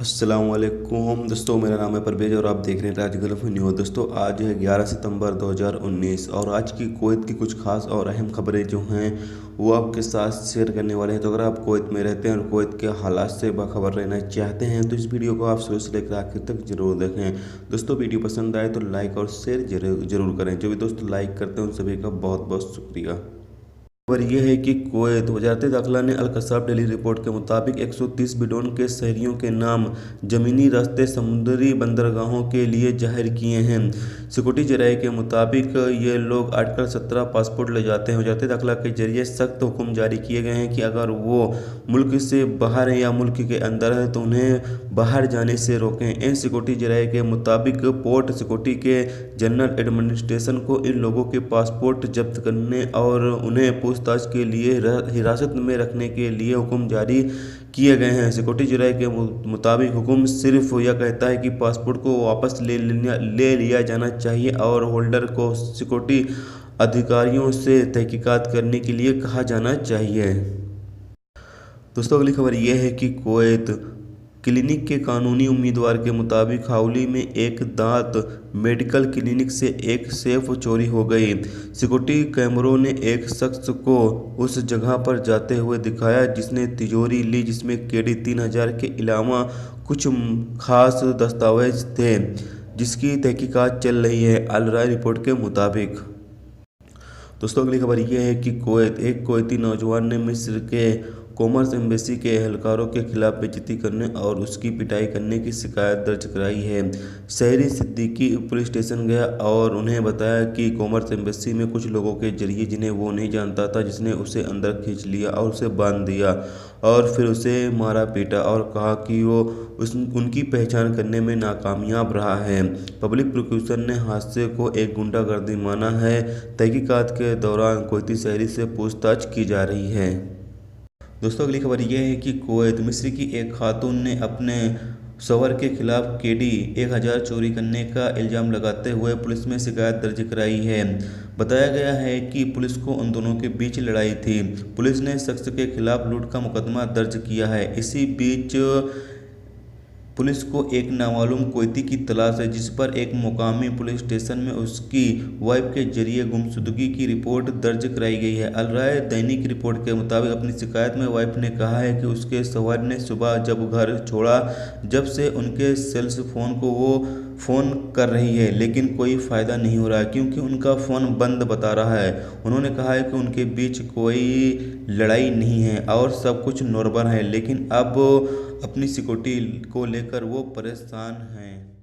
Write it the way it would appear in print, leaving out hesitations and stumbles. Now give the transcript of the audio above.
अस्सलामुअलैकुम दोस्तों, मेरा नाम है परवेज और आप देख रहे हैं राज गल्फ न्यूज़। दोस्तों, आज है 11 सितंबर 2019 और आज की कुवैत की कुछ खास और अहम खबरें जो हैं वो आपके साथ शेयर करने वाले हैं। तो अगर आप कुवैत में रहते हैं और कुवैत के हालात से बाखबर रहना चाहते हैं तो इस वीडियो को आप शुरू से लेकर आखिर तक जरूर देखें। दोस्तों, वीडियो पसंद आए तो लाइक और शेयर जरूर करें। जो भी दोस्त लाइक करते हैं उन सभी का बहुत बहुत शुक्रिया। खबर यह है कि कुवैत वजारत दाखिला ने अल-कसाब डेली रिपोर्ट के मुताबिक 130 बिडोन के शहरियों के नाम ज़मीनी रास्ते समुद्री बंदरगाहों के लिए जाहिर किए हैं। सिक्योरिटी जराये के मुताबिक ये लोग आर्टिकल 17 पासपोर्ट ले जाते हैं। वजारत दाखिला के जरिए सख्त हुक्म जारी किए गए हैं कि अगर वो मुल्क से बाहर हैं या मुल्क के अंदर है तो उन्हें बाहर जाने से रोकें। इन सिक्योरिटी जराये के मुताबिक पोर्ट सिक्योरिटी के जनरल एडमिनिस्ट्रेशन को इन लोगों के पासपोर्ट जब्त करने और उन्हें पूछताछ के लिए हिरासत में रखने के लिए हुक्म जारी किए गए हैं। सिक्योरिटी जराये के मुताबिक हुक्म सिर्फ यह कहता है कि पासपोर्ट को वापस ले लिया जाना चाहिए और होल्डर को सिक्योरिटी अधिकारियों से तहकीकात करने के लिए कहा जाना चाहिए। दोस्तों, अगली खबर यह है कि कुवैत क्लिनिक के कानूनी उम्मीदवार के मुताबिक हाउली में एक दांत मेडिकल क्लिनिक से एक सेफ चोरी हो गई। सिक्योरिटी कैमरों ने एक शख्स को उस जगह पर जाते हुए दिखाया जिसने तिजोरी ली जिसमें कैदी 3000 के अलावा कुछ खास दस्तावेज थे, जिसकी तहकीकात चल रही है, अल राय रिपोर्ट के मुताबिक। दोस्तों, अगली खबर यह है कि एक कुवैती नौजवान ने मिस्र के कॉमर्स एम्बेसी के एहलकारों के खिलाफ बेइज्जती करने और उसकी पिटाई करने की शिकायत दर्ज कराई है। शहरी सिद्दीकी पुलिस स्टेशन गया और उन्हें बताया कि कॉमर्स एम्बेसी में कुछ लोगों के जरिए जिन्हें वो नहीं जानता था, जिसने उसे अंदर खींच लिया और उसे बांध दिया और फिर उसे मारा पीटा और कहा कि वो उनकी पहचान करने में नाकामयाब रहा है। पब्लिक प्रोसिक्यूशन ने हादसे को एक गुंडागर्दी माना है। तहकीकात के दौरान कुवैती शहरी से पूछताछ की जा रही है। दोस्तों, अगली खबर यह है कि कुवैत मिस्र की एक खातून ने अपने शौहर के खिलाफ कैडी 1000 चोरी करने का इल्ज़ाम लगाते हुए पुलिस में शिकायत दर्ज कराई है। बताया गया है कि पुलिस को उन दोनों के बीच लड़ाई थी। पुलिस ने शख्स के खिलाफ लूट का मुकदमा दर्ज किया है। इसी बीच पुलिस को एक नामालूम कुवैती की तलाश है जिस पर एक मुकामी पुलिस स्टेशन में उसकी वाइफ के जरिए गुमशुदगी की रिपोर्ट दर्ज कराई गई है। अल राय दैनिक रिपोर्ट के मुताबिक अपनी शिकायत में वाइफ ने कहा है कि उसके शौहर ने सुबह जब घर छोड़ा जब से उनके सेल्स फोन को वो फ़ोन कर रही है लेकिन कोई फ़ायदा नहीं हो रहा है क्योंकि उनका फ़ोन बंद बता रहा है। उन्होंने कहा है कि उनके बीच कोई लड़ाई नहीं है और सब कुछ नॉर्मल है, लेकिन अब अपनी सिक्योरिटी को लेकर वो परेशान हैं।